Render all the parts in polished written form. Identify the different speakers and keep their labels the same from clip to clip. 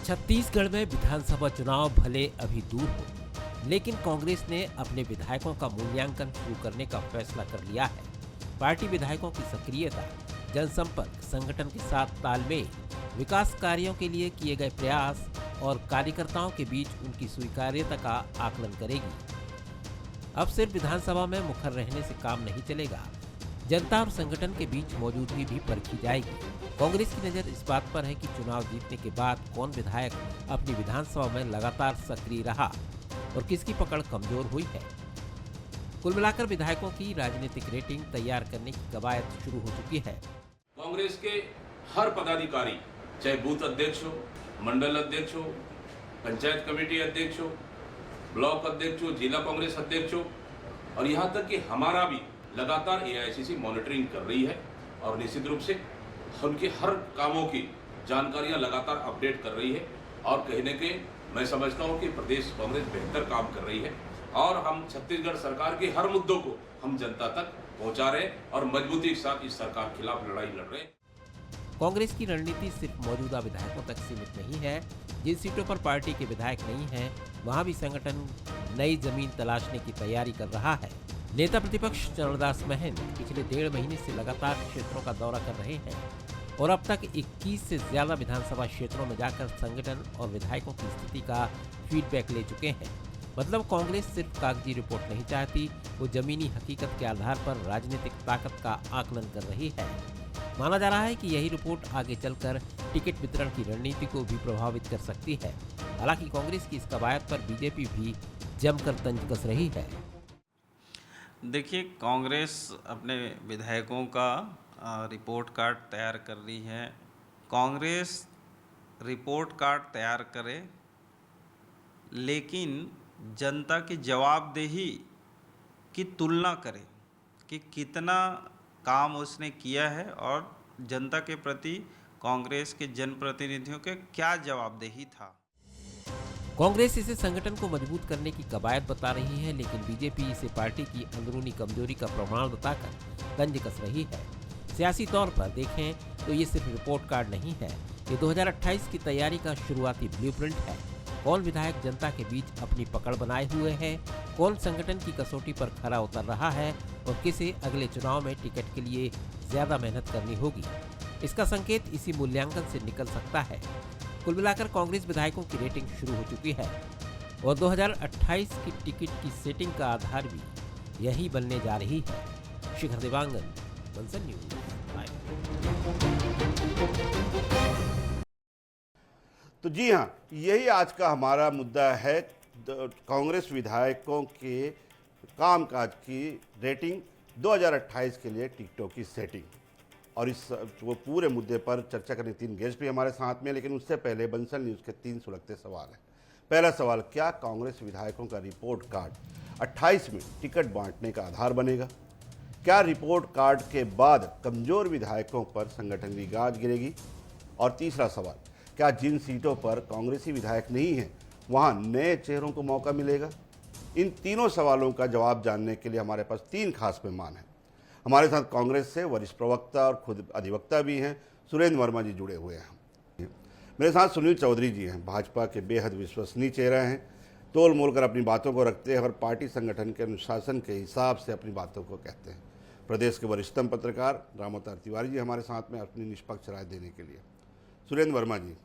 Speaker 1: छत्तीसगढ़ में विधानसभा चुनाव भले अभी दूर हो, लेकिन कांग्रेस ने अपने विधायकों का मूल्यांकन शुरू करने का फैसला कर लिया है। पार्टी विधायकों की सक्रियता, जनसंपर्क, संगठन के साथ तालमेल, विकास कार्यों के लिए किए गए प्रयास और कार्यकर्ताओं के बीच उनकी स्वीकार्यता का आकलन करेगी। अब सिर्फ विधानसभा में मुखर रहने से काम नहीं चलेगा, जनता और संगठन के बीच मौजूदगी भी परखी जाएगी। कांग्रेस की नजर इस बात पर है कि चुनाव जीतने के बाद कौन विधायक अपनी विधानसभा में लगातार सक्रिय रहा और किसकी पकड़ कमजोर हुई है। कुल मिलाकर विधायकों की राजनीतिक रेटिंग तैयार करने की कवायद शुरू हो चुकी है।
Speaker 2: कांग्रेस के हर पदाधिकारी, चाहे बूथ अध्यक्ष हो, मंडल अध्यक्ष हो, पंचायत कमेटी अध्यक्ष हो, ब्लॉक अध्यक्ष हो, जिला कांग्रेस अध्यक्ष हो, और यहाँ तक कि हमारा भी लगातार एआईसीसी मॉनिटरिंग कर रही है और निश्चित रूप से उनके हर कामों की जानकारियां लगातार अपडेट कर रही है। और कहीं न कहीं मैं समझता हूं कि प्रदेश कांग्रेस बेहतर काम कर रही है और हम छत्तीसगढ़ सरकार के हर मुद्दों को हम जनता तक पहुंचा रहे हैं और मजबूती के साथ इस सरकार के खिलाफ लड़ाई लड़ रहे हैं।
Speaker 1: कांग्रेस की रणनीति सिर्फ मौजूदा विधायकों तक सीमित नहीं है। जिन सीटों पर पार्टी के विधायक नहीं हैं, वहां भी संगठन नई जमीन तलाशने की तैयारी कर रहा है। नेता प्रतिपक्ष चरणदास महंत पिछले 1.5 महीने से लगातार क्षेत्रों का दौरा कर रहे हैं और अब तक 21 से ज्यादा विधानसभा क्षेत्रों में जाकर संगठन और विधायकों की स्थिति का फीडबैक ले चुके हैं। मतलब कांग्रेस सिर्फ कागजी रिपोर्ट नहीं चाहती, वो जमीनी हकीकत के आधार पर राजनीतिक ताकत का आकलन कर रही है। माना जा रहा है कि यही रिपोर्ट आगे चलकर टिकट वितरण की रणनीति को भी प्रभावित कर सकती है। हालांकि कांग्रेस की इस कवायद पर बीजेपी भी जमकर तंज कस रही है।
Speaker 3: देखिए, कांग्रेस अपने विधायकों का रिपोर्ट कार्ड तैयार कर रही है। कांग्रेस रिपोर्ट कार्ड तैयार करे, लेकिन जनता की जवाबदेही की तुलना करे कि कितना काम उसने किया है और जनता के प्रति कांग्रेस के जनप्रतिनिधियों के क्या जवाबदेही था।
Speaker 1: कांग्रेस इसे संगठन को मजबूत करने की कवायद बता रही है, लेकिन बीजेपी इसे पार्टी की अंदरूनी कमजोरी का प्रमाण बताकर तंज कस रही है। सियासी तौर पर देखें तो ये सिर्फ रिपोर्ट कार्ड नहीं है, ये 2028 की तैयारी का शुरुआती ब्लूप्रिंट है। कौन विधायक जनता के बीच अपनी पकड़ बनाए हुए है, कौन संगठन की कसौटी पर खरा उतर रहा है और किसे अगले चुनाव में टिकट के लिए ज्यादा मेहनत करनी होगी, इसका संकेत इसी मूल्यांकन से निकल सकता है। कुल मिलाकर कांग्रेस विधायकों की रेटिंग शुरू हो चुकी है और 2028 की टिकट की सेटिंग का आधार भी यही बनने जा रही है। शिखर देवांगन, बंसल न्यूज।
Speaker 4: तो जी हाँ, यही आज का हमारा मुद्दा है, कांग्रेस विधायकों के कामकाज की रेटिंग, 2028 के लिए टिकटों की सेटिंग। और इस वो पूरे मुद्दे पर चर्चा करने 3 गेस्ट भी हमारे साथ में, लेकिन उससे पहले बंसल न्यूज़ के 3 सुलगते सवाल हैं। पहला सवाल, क्या कांग्रेस विधायकों का रिपोर्ट कार्ड 28 में टिकट बांटने का आधार बनेगा? क्या रिपोर्ट कार्ड के बाद कमजोर विधायकों पर संगठन की गाज गिरेगी? और तीसरा सवाल, क्या जिन सीटों पर कांग्रेसी विधायक नहीं हैं वहां नए चेहरों को मौका मिलेगा? इन तीनों सवालों का जवाब जानने के लिए हमारे पास 3 खास मेहमान हैं। हमारे साथ कांग्रेस से वरिष्ठ प्रवक्ता और खुद अधिवक्ता भी हैं, सुरेंद्र वर्मा जी जुड़े हुए हैं। मेरे साथ सुनील चौधरी जी हैं, भाजपा के बेहद विश्वसनीय चेहरा हैं, तोल मोल कर अपनी बातों को रखते हैं और पार्टी संगठन के अनुशासन के हिसाब से अपनी बातों को कहते हैं। प्रदेश के वरिष्ठतम पत्रकार रामअवतार तिवारी जी हमारे साथ में अपनी निष्पक्ष राय देने के लिए। सुरेंद्र वर्मा जी,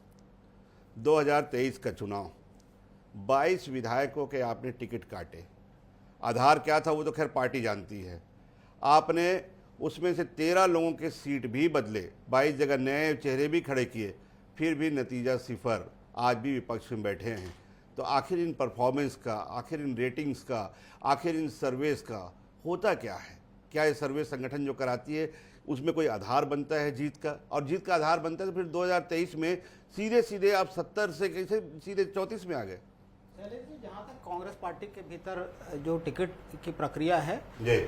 Speaker 4: 2023 का चुनाव, 22 विधायकों के आपने टिकट काटे, आधार क्या था वो तो खैर पार्टी जानती है। आपने उसमें से 13 लोगों के सीट भी बदले, 22 जगह नए चेहरे भी खड़े किए, फिर भी नतीजा सिफर, आज भी विपक्ष में बैठे हैं। तो आखिर इन परफॉर्मेंस का, आखिर इन रेटिंग्स का, आखिर इन सर्वेस का होता क्या है? क्या ये सर्वे संगठन जो कराती है उसमें कोई आधार बनता है जीत का? और जीत का आधार बनता है तो फिर 2023 में सीधे आप 70 से कैसे सीधे 34 में आ गए?
Speaker 5: जहाँ तक कांग्रेस पार्टी के भीतर जो टिकट की प्रक्रिया है,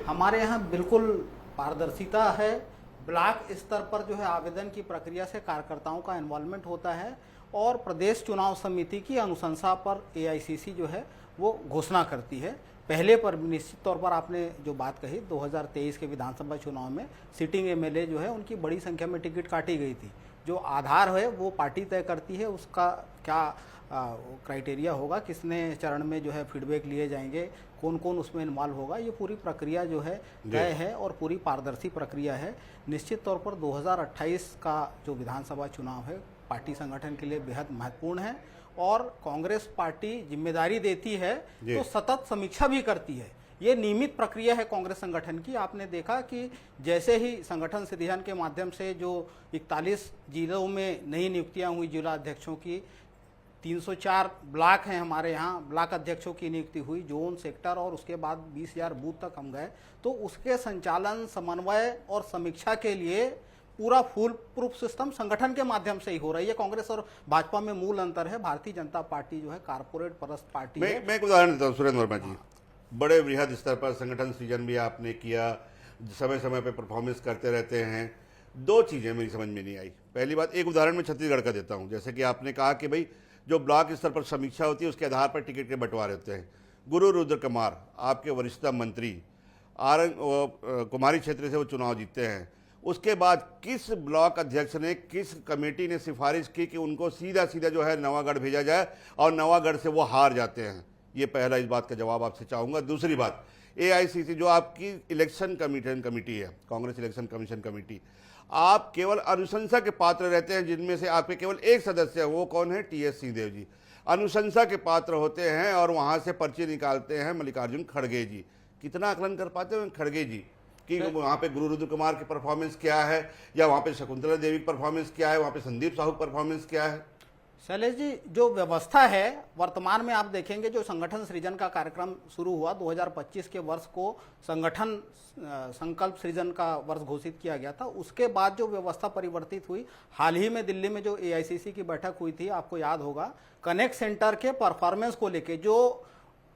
Speaker 5: हमारे यहाँ बिल्कुल पारदर्शिता है। ब्लॉक स्तर पर जो है आवेदन की प्रक्रिया से कार्यकर्ताओं का इन्वॉल्वमेंट होता है और प्रदेश चुनाव समिति की अनुशंसा पर एआईसीसी जो है वो घोषणा करती है। पहले पर निश्चित तौर पर आपने जो बात कही, 2023 के विधानसभा चुनाव में सिटिंग एमएलए जो है उनकी बड़ी संख्या में टिकट काटी गई थी। जो आधार है वो पार्टी तय करती है, उसका क्या क्राइटेरिया होगा, किसने चरण में जो है फीडबैक लिए जाएंगे, कौन कौन उसमें इन्वॉल्व होगा, ये पूरी प्रक्रिया जो है तय है और पूरी पारदर्शी प्रक्रिया है। निश्चित तौर पर 2028 का जो विधानसभा चुनाव है पार्टी संगठन के लिए बेहद महत्वपूर्ण है और कांग्रेस पार्टी जिम्मेदारी देती है तो सतत समीक्षा भी करती है। ये नियमित प्रक्रिया है कांग्रेस संगठन की। आपने देखा कि जैसे ही संगठन सृजन के माध्यम से जो 41 जिलों में नई नियुक्तियां हुई जिला अध्यक्षों की, 304 ब्लॉक हैं हमारे यहाँ, ब्लॉक अध्यक्षों की नियुक्ति हुई, जोन, सेक्टर और उसके बाद 20,000 बूथ तक हम गए, तो उसके संचालन, समन्वय और समीक्षा के लिए पूरा फुल प्रूफ सिस्टम संगठन के माध्यम से ही हो रही है। कांग्रेस और भाजपा में मूल अंतर है, भारतीय जनता पार्टी जो है कारपोरेट परस्त पार्टी है।
Speaker 4: मैं एक उदाहरण देता हूँ सुरेंद्र वर्मा जी, बड़े वृहद स्तर पर संगठन सृजन भी आपने किया, समय समय पर परफॉर्मेंस करते रहते हैं। दो चीज़ें मेरी समझ में नहीं आई। पहली बात, एक उदाहरण मैं छत्तीसगढ़ का देता हूँ। जैसे कि आपने कहा कि भाई जो ब्लॉक स्तर पर समीक्षा होती है उसके आधार पर टिकट के बंटवारे होते हैं। गुरु रुद्र कुमार आपके वरिष्ठतम मंत्री, कुमारी क्षेत्र से वो चुनाव जीतते हैं। उसके बाद किस ब्लॉक अध्यक्ष ने, किस कमेटी ने सिफारिश की कि उनको सीधा सीधा जो है नवागढ़ भेजा जाए और नवागढ़ से वो हार जाते हैं? ये पहला इस बात का जवाब आपसे चाहूँगा। दूसरी बात, AICC जो आपकी इलेक्शन कमेटी है, कांग्रेस इलेक्शन कमीशन कमेटी, आप केवल अनुशंसा के पात्र रहते हैं, जिनमें से आपके केवल एक सदस्य है, वो कौन है? TS सिंहदेव जी अनुशंसा के पात्र होते हैं और वहाँ से पर्ची निकालते हैं मल्लिकार्जुन खड़गे जी। कितना आकलन कर पाते हैं खड़गे जी कि वहाँ पे गुरु रुद्र कुमार की परफॉर्मेंस क्या है, या वहाँ पे शकुंतला देवी की परफॉर्मेंस क्या है, वहाँ पे संदीप साहू की परफॉर्मेंस क्या है?
Speaker 5: शैलेश जी, जो व्यवस्था है वर्तमान में आप देखेंगे, जो संगठन सृजन का कार्यक्रम शुरू हुआ 2025 के वर्ष को संगठन संकल्प सृजन का वर्ष घोषित किया गया था। उसके बाद जो व्यवस्था परिवर्तित हुई, हाल ही में दिल्ली में जो AICC की बैठक हुई थी, आपको याद होगा, कनेक्ट सेंटर के परफॉर्मेंस को लेके जो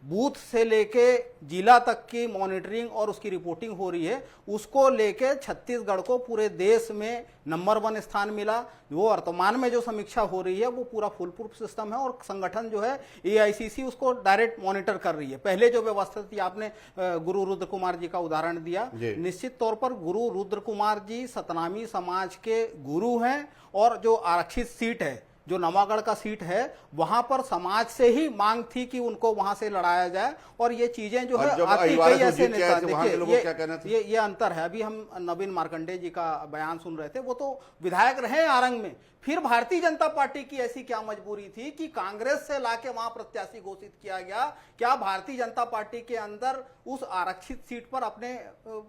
Speaker 5: बूथ से लेके जिला तक की मॉनिटरिंग और उसकी रिपोर्टिंग हो रही है, उसको लेके छत्तीसगढ़ को पूरे देश में नंबर 1 स्थान मिला। वो वर्तमान में जो समीक्षा हो रही है वो पूरा फुल प्रूफ सिस्टम है और संगठन जो है AICC उसको डायरेक्ट मॉनिटर कर रही है। पहले जो व्यवस्था थी, आपने गुरु रुद्र कुमार जी का उदाहरण दिया, निश्चित तौर पर गुरु रुद्र कुमार जी सतनामी समाज के गुरु हैं और जो आरक्षित सीट है, जो नवागढ़ का सीट है, वहां पर समाज से ही मांग थी कि उनको वहां से लड़ाया जाए और ये चीजें जो है आती कई ऐसे नेता, देखिए ये अंतर है। अभी हम नवीन मार्कंडेय जी का बयान सुन रहे थे, वो तो विधायक रहे आरंग में, फिर भारतीय जनता पार्टी की ऐसी क्या मजबूरी थी कि कांग्रेस से लाके वहां प्रत्याशी घोषित किया गया? क्या भारतीय जनता पार्टी के अंदर उस आरक्षित सीट पर अपने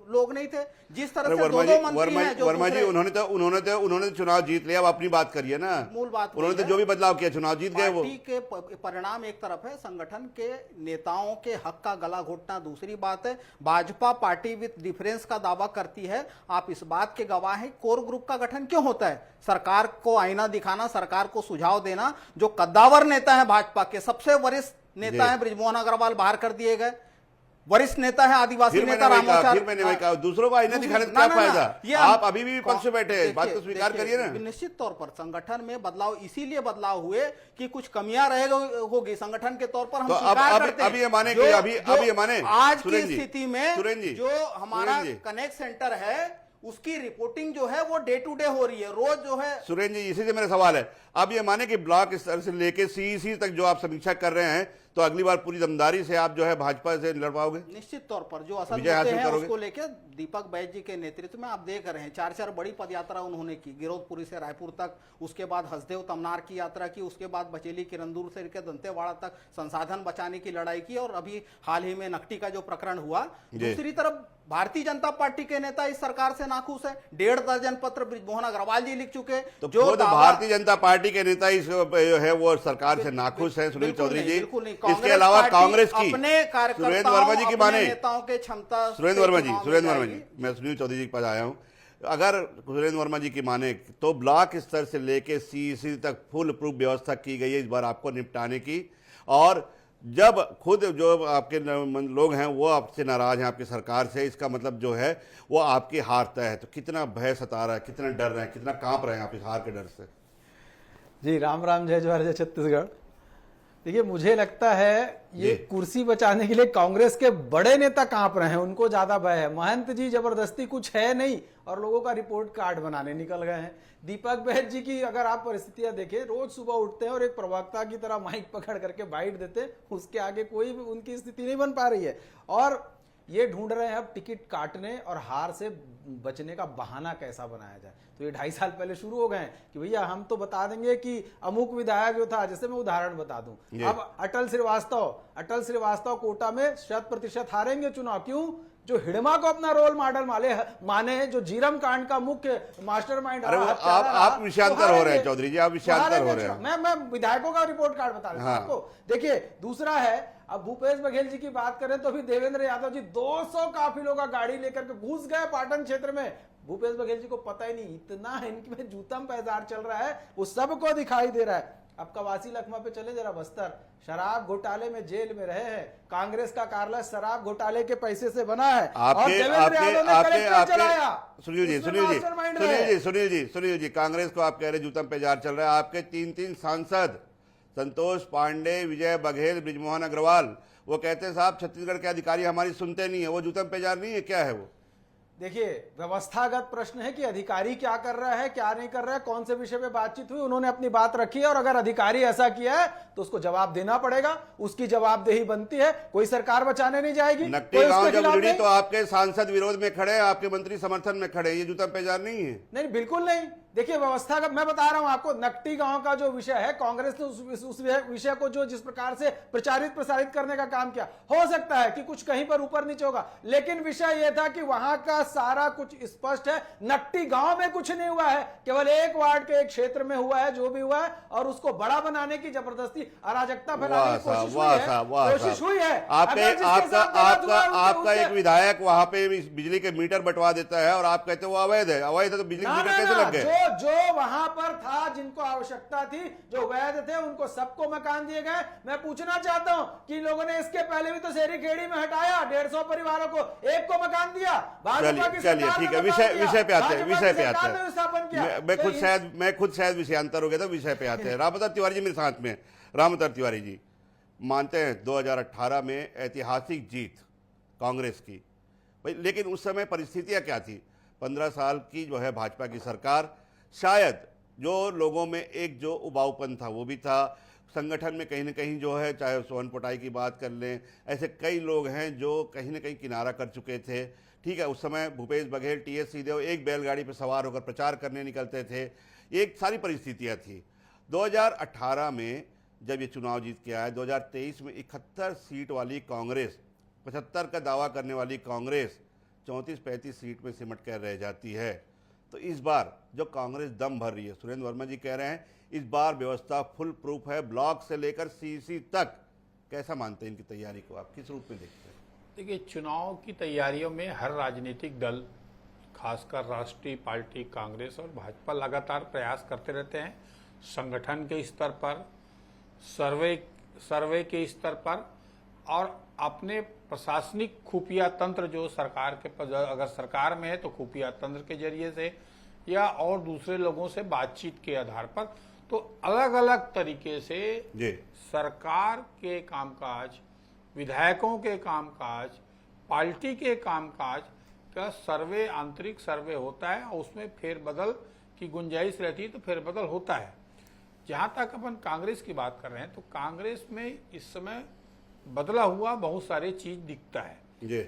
Speaker 5: लोग नहीं थे? जिस तरह से दो मंत्री हैं जो
Speaker 4: वर्मा जी, उन्होंने चुनाव जीत लिया। अब अपनी बात करिए ना,
Speaker 5: मूल बात
Speaker 4: उन्होंने तो जो भी बदलाव किया, चुनाव जीत गए। वो
Speaker 5: पार्टी के परिणाम एक तरफ है, संगठन के नेताओं के हक का गला घोटना दूसरी बात है। भाजपा पार्टी विद डिफरेंस का दावा करती है, आप इस बात के गवाह हैं। कोर ग्रुप का गठन क्यों होता है? सरकार को आईना दिखाना, सरकार को सुझाव देना। जो कद्दावर नेता है भाजपा के, सबसे वरिष्ठ नेता है बृजमोहन अग्रवाल, बाहर कर दिए गए। वरिष्ठ नेता है आदिवासी नेता रामोचार।
Speaker 4: फिर मैंने कहा दूसरों को आईना दिखाने से क्या फायदा? आप अभी भी विपक्ष में बैठे हैं, बात को स्वीकार करिए ना।
Speaker 5: निश्चित तौर पर संगठन में बदलाव इसीलिए बदलाव हुए कि कुछ कमियां होगी संगठन के तौर पर, हम स्वीकार करते हैं।
Speaker 4: अभी ये माने
Speaker 5: आज की स्थिति में जो हमारा कनेक्ट सेंटर है उसकी रिपोर्टिंग जो है वो डे टू डे हो रही है, रोज जो है।
Speaker 4: सुरेंद्र जी, इसी से मेरा सवाल है, अब ये माने कि ब्लॉक स्तर से लेके CEC तक जो आप समीक्षा कर रहे हैं, तो अगली बार पूरी दमदारी से आप जो है भाजपा से लड़ पाओगे?
Speaker 5: निश्चित तौर पर जो असल मुद्दे हैं उसको लेके दीपक बैज जी के नेतृत्व में आप देख रहे हैं, 4 बड़ी पद यात्रा उन्होंने की, गिरोधपुरी से रायपुर तक, उसके बाद हसदेव तमनार की यात्रा की, उसके बाद बचेली किरंदुल से लेकर दंतेवाड़ा तक संसाधन बचाने की लड़ाई की, और अभी हाल ही में नकटी का जो प्रकरण हुआ। दूसरी तरफ भारतीय जनता पार्टी के नेता इस सरकार से नाखुश है। 1.5 दर्जन पत्र बृजमोहन अग्रवाल जी लिख चुके।
Speaker 4: तो जो भारतीय जनता पार्टी के नेता इस है वो सरकार से नाखुश है सुनील चौधरी जी। इसके अलावा कांग्रेस की सुरेंद्र वर्मा जी की माने,
Speaker 5: नेताओं के क्षमता,
Speaker 4: सुरेंद्र वर्मा जी, मैं सुनील चौधरी जी के पास आया हूं। अगर सुरेंद्र वर्मा जी की माने तो ब्लॉक स्तर से लेके CEC तक फुल प्रूफ व्यवस्था की गई है इस बार आपको निपटाने की, और जब खुद जो आपके लोग हैं वो आपसे नाराज हैं, आपकी सरकार से, इसका मतलब जो है वो आपकी हार तय है। तो कितना भय सता रहा है, कितना डर रहे हैं, कितना कांप रहे हैं आप इस हार के डर से?
Speaker 6: जी राम राम, जय जवाहर, जय छत्तीसगढ़। देखिए, मुझे लगता है ये कुर्सी बचाने के लिए कांग्रेस के बड़े नेता कांप रहे हैं, उनको ज्यादा भय है। महंत जी जबरदस्ती कुछ है नहीं और लोगों का रिपोर्ट कार्ड बनाने निकल गए हैं। दीपक बहल जी की अगर आप परिस्थितियां देखें, रोज सुबह उठते हैं और एक प्रवक्ता की तरह माइक पकड़ करके बाइट देते हैं, उसके आगे कोई भी उनकी स्थिति नहीं बन पा रही है। और ये ढूंढ रहे हैं अब टिकट काटने और हार से बचने का बहाना कैसा बनाया जाए। तो ये 2.5 साल पहले शुरू हो गए हैं कि भैया हम तो बता देंगे कि अमुक विधायक जो था, जैसे मैं उदाहरण बता दूं, अब अटल श्रीवास्तव कोटा में 100% हारेंगे चुनाव। क्यों? जो हिडमा को अपना रोल मॉडल माने, जो जीरम कांड का मुख्य मास्टरमाइंड।
Speaker 4: अरे आप विषयांतर हो रहे हैं चौधरी जी, आप विषयांतर हो रहे हैं।
Speaker 6: मैं विधायकों का रिपोर्ट कार्ड बता रहा हूं आपको। देखिए, दूसरा है, अब भूपेश बघेल जी की बात करें तो अभी देवेंद्र यादव जी 200 काफिलों का गाड़ी लेकर के घुस गए पाटन क्षेत्र में। भूपेश बघेल जी को पता ही नहीं, इतना इनमें जूतम पैजार चल रहा है, वो सबको दिखाई दे रहा है। अब कवासी लखमा पे चले जरा, बस्तर शराब घोटाले में जेल में रहे हैं। कांग्रेस का कार्यालय शराब घोटाले के पैसे से बना है और देवेंद्र यादव ने कलेक्टर चलाया।
Speaker 4: सुनील जी, कांग्रेस को आप कह रहे जूतम पैजार चल रहा है। आपके 3 सांसद संतोष पांडे, विजय बघेल, बृजमोहन अग्रवाल, वो कहते हैं साहब छत्तीसगढ़ के अधिकारी हमारी सुनते नहीं है। वो जूतम पैजार नहीं है, क्या है वो?
Speaker 6: देखिए, व्यवस्थागत प्रश्न है कि अधिकारी क्या कर रहा है, क्या नहीं कर रहा है, कौन से विषय पे बातचीत हुई, उन्होंने अपनी बात रखी है और अगर अधिकारी ऐसा किया है तो उसको जवाब देना पड़ेगा, उसकी जवाबदेही बनती है। कोई सरकार बचाने नहीं जाएगी।
Speaker 4: नकटी गांव जब उजड़ी तो आपके सांसद विरोध में खड़े, आपके मंत्री समर्थन में खड़े, ये जूतम पैजार नहीं है?
Speaker 6: नहीं, बिल्कुल नहीं। देखिए, व्यवस्था का मैं बता रहा हूं आपको, नकटी गांव का जो विषय है, कांग्रेस ने उस विषय को जो जिस प्रकार से प्रसारित करने का काम किया, हो सकता है कि कुछ कहीं पर ऊपर नीचे होगा, लेकिन विषय यह था कि वहां का सारा कुछ स्पष्ट है। नकटी गांव में कुछ नहीं हुआ है, केवल एक वार्ड के एक क्षेत्र में हुआ है जो भी हुआ है, और उसको बड़ा बनाने की जबरदस्ती अराजकता फैलाने की कोशिश हुई है।
Speaker 4: आपका एक विधायक वहां पे बिजली के मीटर बंटवा देता है और आप कहते हो वो अवैध है। अवैध है तो बिजली के मीटर कैसे लग गए?
Speaker 6: जो वहां पर था, जिनको आवश्यकता थी, जो वैध थे, उनको सबको मकान दिए गए। मैं पूछना चाहता हूं कि लोगों ने इसके पहले भी तो शहरी खेड़ी में हटाया, 150 परिवारों को एक को मकान दिया।
Speaker 4: चलिए ठीक है, विषय पे आते हैं। मैं खुद शायद विषयांतर हो गया था, विषय पे आते हैं। रामवतार तिवारी जी मेरे साथ में। रामवतार तिवारी जी, मानते हैं 2018 में ऐतिहासिक जीत कांग्रेस की भाई, लेकिन उस समय परिस्थितियां क्या थी? 15 साल की जो है भाजपा की सरकार, शायद जो लोगों में एक जो उबाऊपन था वो भी था। संगठन में कहीं ना कहीं जो है, चाहे सोहन पोटाई की बात कर लें, ऐसे कई लोग हैं जो कहीं ना कहीं किनारा कर चुके थे। ठीक है, उस समय भूपेश बघेल, टीएस सिंहदेव एक बैलगाड़ी पर सवार होकर प्रचार करने निकलते थे। एक सारी परिस्थितियां थी। 2018 में जब ये चुनाव जीत के आया, 2023 में 71 सीट वाली कांग्रेस, 75 का दावा करने वाली कांग्रेस 34-35 सीट में सिमट कर रह जाती है। तो इस बार जो कांग्रेस दम भर रही है, सुरेंद्र वर्मा जी कह रहे हैं इस बार व्यवस्था फुल प्रूफ है, ब्लॉक से लेकर सीसी तक। कैसा मानते हैं इनकी तैयारी को, आप किस रूप में देखते हैं?
Speaker 7: देखिए, चुनाव की तैयारियों में हर राजनीतिक दल, खासकर राष्ट्रीय पार्टी कांग्रेस और भाजपा लगातार प्रयास करते रहते हैं। संगठन के स्तर पर, सर्वे के स्तर पर, और अपने प्रशासनिक खुफिया तंत्र जो सरकार के, अगर सरकार में है तो खुफिया तंत्र के जरिए से या और दूसरे लोगों से बातचीत के आधार पर, तो अलग अलग तरीके से सरकार के कामकाज, विधायकों के कामकाज, पार्टी के कामकाज का सर्वे, आंतरिक सर्वे होता है और उसमें फेरबदल की गुंजाइश रहती है, तो फेरबदल होता है। जहां तक अपन कांग्रेस की बात कर रहे हैं, तो कांग्रेस में इस समय बदला हुआ बहुत सारे चीज दिखता है।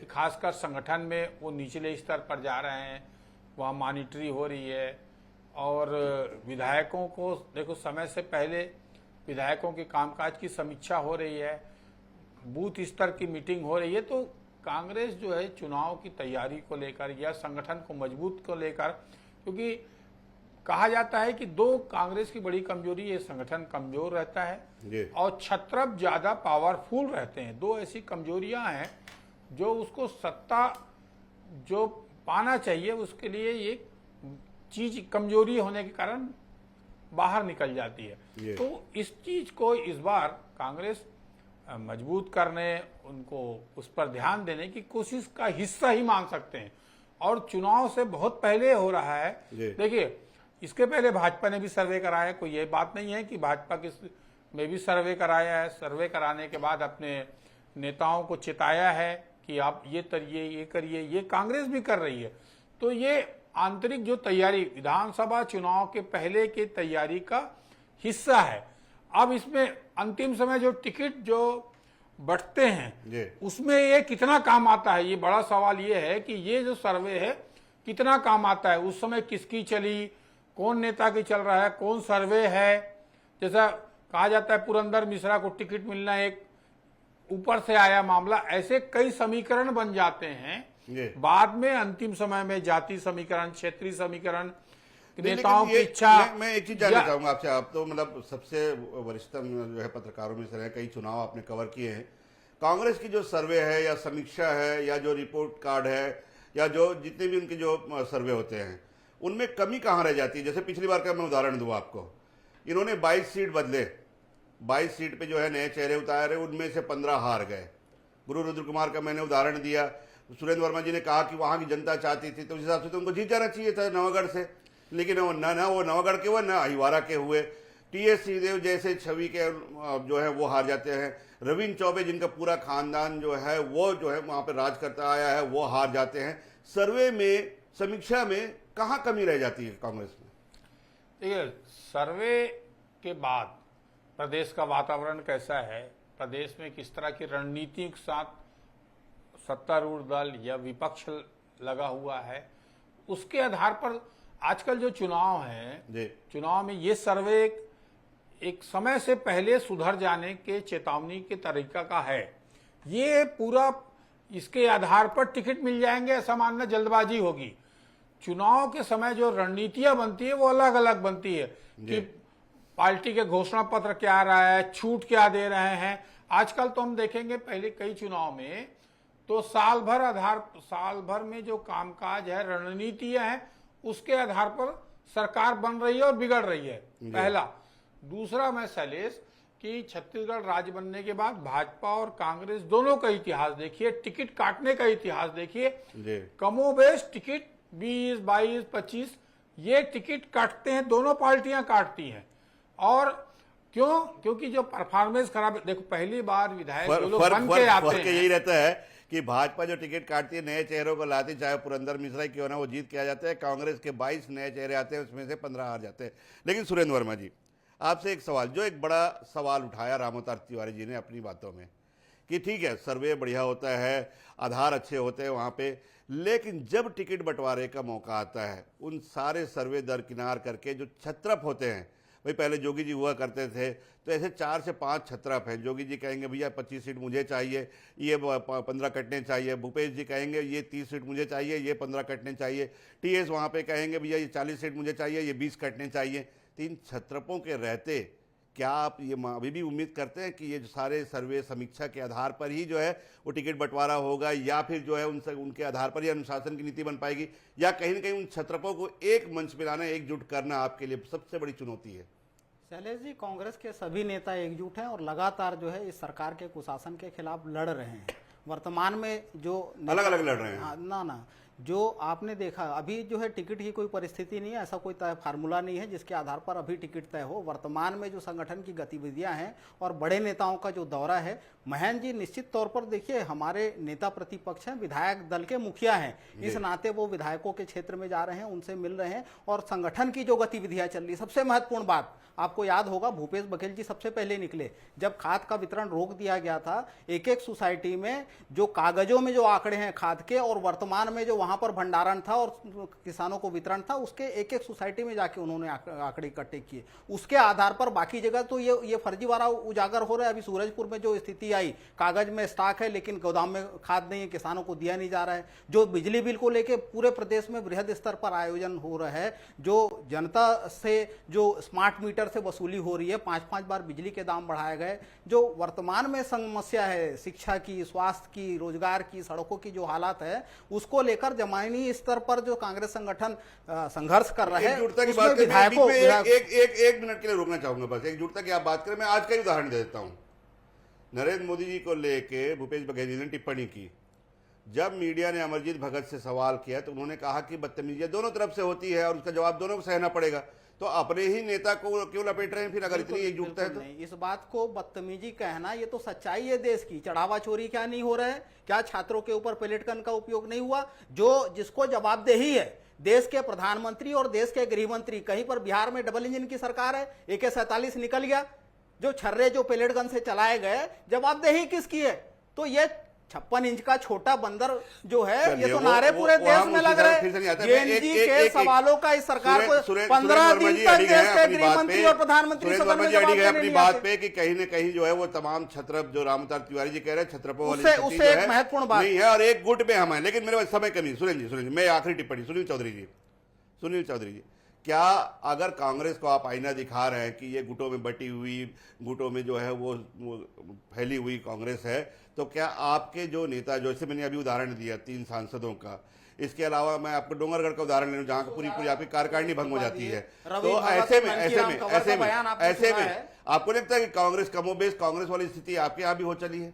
Speaker 7: खासकर संगठन में वो निचले स्तर पर जा रहे हैं, वहाँ मॉनिटरी हो रही है, और विधायकों को देखो, समय से पहले विधायकों के कामकाज की समीक्षा हो रही है, बूथ स्तर की मीटिंग हो रही है। तो कांग्रेस जो है चुनाव की तैयारी को लेकर या संगठन को मजबूत को लेकर, क्योंकि कहा जाता है कि दो कांग्रेस की बड़ी कमजोरी है, संगठन कमजोर रहता है और छत्रप ज्यादा पावरफुल रहते हैं। दो ऐसी कमजोरियां हैं जो उसको सत्ता जो पाना चाहिए उसके लिए ये चीज कमजोरी होने के कारण बाहर निकल जाती है। तो इस चीज को इस बार कांग्रेस मजबूत करने, उनको उस पर ध्यान देने की कोशिश का हिस्सा ही मान सकते हैं। और चुनाव से बहुत पहले हो रहा है। देखिए, इसके पहले भाजपा ने भी सर्वे कराया, कोई ये बात नहीं है कि भाजपा की में भी सर्वे कराया है। सर्वे कराने के बाद अपने नेताओं को चिताया है कि आप ये करिए, ये करिए। ये कांग्रेस भी कर रही है। तो ये आंतरिक जो तैयारी विधानसभा चुनाव के पहले की तैयारी का हिस्सा है। अब इसमें अंतिम समय जो टिकट जो बढ़ते हैं उसमें ये कितना काम आता है, ये बड़ा सवाल ये है कि ये जो सर्वे है कितना काम आता है। उस समय किसकी चली, कौन नेता की चल रहा है, कौन सर्वे है। जैसा कहा जाता है पुरंदर मिश्रा को टिकट मिलना एक ऊपर से आया मामला, ऐसे कई समीकरण बन जाते हैं। बाद में अंतिम समय में जाति समीकरण, क्षेत्रीय समीकरण, नेताओं की इच्छा।
Speaker 4: मैं एक चीज जानना चाहूंगा आपसे, आप तो मतलब सबसे वरिष्ठतम जो है पत्रकारों में से रहे, कई चुनाव आपने कवर किए हैं। कांग्रेस की जो सर्वे है या समीक्षा है या जो रिपोर्ट कार्ड है या जो जितने भी उनके जो सर्वे होते हैं उनमें कमी कहाँ रह जाती है? जैसे पिछली बार का मैं उदाहरण दूं आपको, इन्होंने 22 सीट बदले, 22 सीट पे जो है नए चेहरे उतारे, उनमें से 15 हार गए। गुरु रुद्र कुमार का मैंने उदाहरण दिया। सुरेंद्र वर्मा जी ने कहा कि वहां की जनता चाहती थी, तो उस हिसाब से तो उनको जीत जाना चाहिए था नवागढ़ से, लेकिन वो वो नवागढ़ के हुए न अहिवारा के हुए। टीएस सिंहदेव जैसे छवि के जो है वो हार जाते हैं। रविंद्र चौबे जिनका पूरा खानदान जो है वो जो है वहां पर राज करता आया है, वो हार जाते हैं। सर्वे में, समीक्षा में कहाँ कमी रह जाती है कांग्रेस में?
Speaker 7: देखिए, सर्वे के बाद प्रदेश का वातावरण कैसा है, प्रदेश में किस तरह की रणनीति के साथ सत्तारूढ़ दल या विपक्ष लगा हुआ है, उसके आधार पर आजकल जो चुनाव है, चुनाव में ये सर्वे एक समय से पहले सुधर जाने के चेतावनी के तरीका का है। ये पूरा इसके आधार पर टिकट मिल जाएंगे ऐसा मानना जल्दबाजी होगी। चुनाव के समय जो रणनीतियां बनती है वो अलग अलग बनती है कि पार्टी के घोषणा पत्र क्या आ रहा है, छूट क्या दे रहे हैं। आजकल तो हम देखेंगे, पहले कई चुनाव में तो साल भर में जो कामकाज है, रणनीतियां हैं, उसके आधार पर सरकार बन रही है और बिगड़ रही है, पहला। दूसरा, मैं शैलेश कि छत्तीसगढ़ राज्य बनने के बाद भाजपा और कांग्रेस दोनों का इतिहास देखिए, टिकट काटने का इतिहास देखिए। कमोबेश टिकट 20, 22, 25 ये टिकट काटते हैं, दोनों पार्टियां काटती हैं। और क्यों? क्योंकि जो परफॉर्मेंस खराब, देखो पहली बार विधायक जो लोग बन के आते हैं,
Speaker 4: यही रहता है कि भाजपा जो टिकट काटती है, नए चेहरों को लाती, चाहे पुरंदर मिश्रा क्यों ना, वो जीत के आ जाते हैं। कांग्रेस के 22 नए चेहरे आते हैं, उसमें से 15 हार जाते हैं। लेकिन सुरेंद्र वर्मा जी, आपसे एक सवाल, जो एक बड़ा सवाल उठाया रामोतार तिवारी जी ने अपनी बातों में, कि ठीक है सर्वे बढ़िया होता है, आधार अच्छे होते हैं वहाँ पे, लेकिन जब टिकट बंटवारे का मौका आता है, उन सारे सर्वे दरकिनार करके जो छत्रप होते हैं, भाई पहले जोगी जी हुआ करते थे, तो ऐसे 4 से 5 छत्रप हैं। जोगी जी कहेंगे भैया 25 सीट मुझे चाहिए, ये 15 कटने चाहिए। भूपेश जी कहेंगे ये 30 सीट मुझे चाहिए, ये 15 कटने चाहिए। टीएस वहाँ पे कहेंगे भैया ये 40 सीट मुझे चाहिए, ये 20 कटने चाहिए। 3 छत्रपों के रहते क्या आप ये अभी भी उम्मीद करते हैं कि ये जो सारे सर्वे समीक्षा के आधार पर ही जो है वो टिकट बंटवारा होगा, या फिर जो है उनके आधार पर ही अनुशासन की नीति बन पाएगी, या कहीं ना कहीं उन छत्रपों को एक मंच पे लाना, एकजुट करना आपके लिए सबसे बड़ी चुनौती है?
Speaker 5: शैलेश जी, कांग्रेस के सभी नेता एकजुट हैं और लगातार जो है इस सरकार के कुशासन के खिलाफ लड़ रहे हैं। वर्तमान में जो
Speaker 4: अलग अलग लड़ रहे हैं,
Speaker 5: ना जो आपने देखा, अभी जो है टिकट की कोई परिस्थिति नहीं है, ऐसा कोई तय फार्मूला नहीं है जिसके आधार पर अभी टिकट तय हो। वर्तमान में जो संगठन की गतिविधियां हैं और बड़े नेताओं का जो दौरा है, महेंद्र जी निश्चित तौर पर देखिए हमारे नेता प्रतिपक्ष हैं, विधायक दल के मुखिया हैं, इस नाते वो विधायकों के क्षेत्र में जा रहे हैं, उनसे मिल रहे हैं और संगठन की जो गतिविधियां चल रही। सबसे महत्वपूर्ण बात, आपको याद होगा भूपेश बघेल जी सबसे पहले निकले जब खाद का वितरण रोक दिया गया था। एक एक सोसाइटी में जो कागजों में जो आंकड़े हैं खाद के और वर्तमान में जो वहां पर भंडारण था और किसानों को वितरण था, उसके एक एक सोसाइटी में जाके उन्होंने आंकड़े इकट्ठे किए। उसके आधार पर बाकी जगह तो ये फर्जीवाड़ा उजागर हो रहा है। अभी सूरजपुर में जो स्थिति आई, कागज में स्टॉक है लेकिन गोदाम में खाद नहीं है, किसानों को दिया नहीं जा रहा है। जो बिजली बिल को लेकर पूरे प्रदेश में बृहद स्तर पर आयोजन हो रहा है, जो जनता से जो स्मार्ट मीटर से वसूली हो रही है, 5-5 बार बिजली के दाम बढ़ाए गए। जो वर्तमान में समस्या है शिक्षा की, स्वास्थ्य की, रोजगार की, सड़कों की जो हालात है, उसको लेकर जमानी स्तर पर जो कांग्रेस संगठन संघर्ष कर रहा है,
Speaker 4: उसमें विधायकों एक मिनट के लिए रोकना चाहूंगा, बस एकजुटता की आप बात करें। मैं आज का ही उदाहरण दे देता हूं। नरेंद्र मोदी जी को लेके भूपेश बघेल जी ने टिप्पणी की। जब मीडिया ने अमरजीत भगत से सवाल किया तो उन्होंने कहा कि बदतमीजियां दोनों तरफ से होती है और उसका जवाब दोनों को सहना पड़ेगा। तो अपने ही नेता को क्यों लपेट रहे हैं फिर, अगर इतनी एकजुटता है तो?
Speaker 5: नहीं, इस बात को बदतमीजी कहना, ये तो सच्चाई है देश की। चढ़ावा चोरी क्या नहीं हो रहा है? क्या छात्रों के ऊपर पेलेट गन का उपयोग नहीं हुआ? जो जिसको जवाबदेही है, देश के प्रधानमंत्री और देश के गृह मंत्री, कहीं पर बिहार में डबल इंजन की सरकार है, AK-47 निकल गया, जो छर्रे जो पेलेट गन से चलाए गए, जवाबदेही किसकी है? तो ये 56 इंच का छोटा बंदर जो है, ये तो नारे पूरे देश में लग रहे हैं। जेएनजी के सवालों का इस सरकार को 15 दिन तक देश के गृह मंत्री और प्रधानमंत्री सदन में जवाब देने
Speaker 4: अपनी बात पे कि कहीं न कहीं जो है वो तमाम छत्रप, जो रामअवतार तिवारी जी कह रहे हैं, छत्रपों वाली
Speaker 5: उससे एक महत्वपूर्ण बात
Speaker 4: नहीं है और एक गुट में हम हैं। लेकिन मेरे पास समय कमी, सुरेंद्र जी मैं आखिरी टिप्पणी, सुनील चौधरी जी, क्या अगर कांग्रेस को आप आईना दिखा रहे हैं कि ये गुटों में बटी हुई, गुटों में जो है वो फैली हुई कांग्रेस है, तो क्या आपके जो नेता, जैसे मैंने अभी उदाहरण दिया 3 सांसदों का, इसके अलावा मैं आपको डोंगरगढ़ का उदाहरण ले लूं जहां पूरी आपकी कार्यकारिणी भंग हो जाती है, तो ऐसे में आपको लगता है कि कांग्रेस कमोबेश कांग्रेस वाली स्थिति आपके यहाँ भी हो चली है?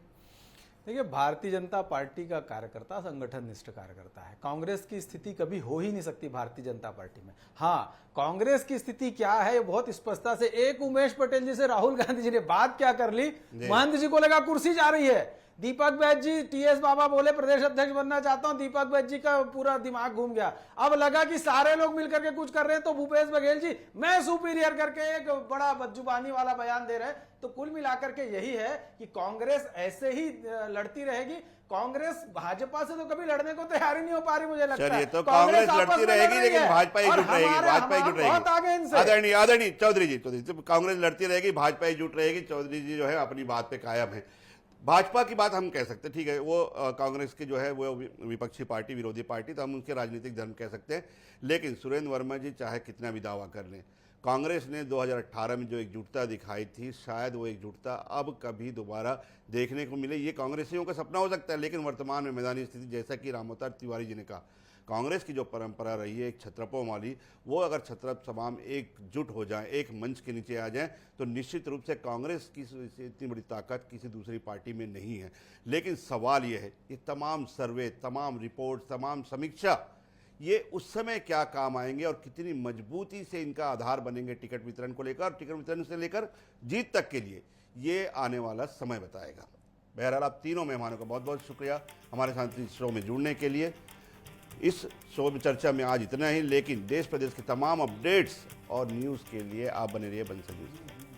Speaker 6: देखिए, भारतीय जनता पार्टी का कार्यकर्ता संगठन निष्ठ कार्यकर्ता है। कांग्रेस की स्थिति कभी हो ही नहीं सकती भारतीय जनता पार्टी में। हाँ, कांग्रेस की स्थिति क्या है ये बहुत स्पष्टता से, एक उमेश पटेल जी से राहुल गांधी जी ने बात क्या कर ली, महंत जी को लगा कुर्सी जा रही है, दीपक बैज जी, TS बाबा बोले प्रदेश अध्यक्ष बनना चाहता हूं, दीपक बैज जी का पूरा दिमाग घूम गया। अब लगा कि सारे लोग मिलकर के कुछ कर रहे हैं तो भूपेश बघेल जी मैं सुपीरियर करके एक बड़ा बदजुबानी वाला बयान दे रहे हैं। तो कुल मिलाकर के यही है कि कांग्रेस ऐसे ही लड़ती रहेगी। कांग्रेस भाजपा से तो कभी लड़ने को तैयार ही नहीं हो पा रही, मुझे लगता है।
Speaker 4: तो कांग्रेस लड़ती रहेगी लेकिन भाजपा एकजुट रहेगी। आदरणीय चौधरी जी, कांग्रेस लड़ती रहेगी, भाजपा एकजुट रहेगी। चौधरी जी जो है अपनी बात पे कायम है। भाजपा की बात हम कह सकते हैं, ठीक है, वो कांग्रेस की जो है वो विपक्षी पार्टी, विरोधी पार्टी, तो हम उनके राजनीतिक धर्म कह सकते हैं। लेकिन सुरेंद्र वर्मा जी चाहे कितना भी दावा कर लें, कांग्रेस ने 2018 में जो एकजुटता दिखाई थी, शायद वो एकजुटता अब कभी दोबारा देखने को मिले। ये कांग्रेसियों का सपना हो सकता है, लेकिन वर्तमान में मैदानी स्थिति, जैसा कि रामअवतार तिवारी जी ने कहा, कांग्रेस की जो परंपरा रही है एक छत्रपों वाली, वो अगर छत्रप तमाम एकजुट हो जाएं, एक मंच के नीचे आ जाएं, तो निश्चित रूप से कांग्रेस की इतनी बड़ी ताकत किसी दूसरी पार्टी में नहीं है। लेकिन सवाल ये है, ये तमाम सर्वे, तमाम रिपोर्ट, तमाम समीक्षा, ये उस समय क्या काम आएंगे और कितनी मजबूती से इनका आधार बनेंगे टिकट वितरण को लेकर, टिकट वितरण से लेकर जीत तक के लिए, ये आने वाला समय बताएगा। बहरहाल आप तीनों मेहमानों का बहुत बहुत शुक्रिया हमारे साथ इस शो में जुड़ने के लिए। इस शो में चर्चा में आज इतना ही, लेकिन देश प्रदेश के तमाम अपडेट्स और न्यूज़ के लिए आप बने रहिए बंसल न्यूज़।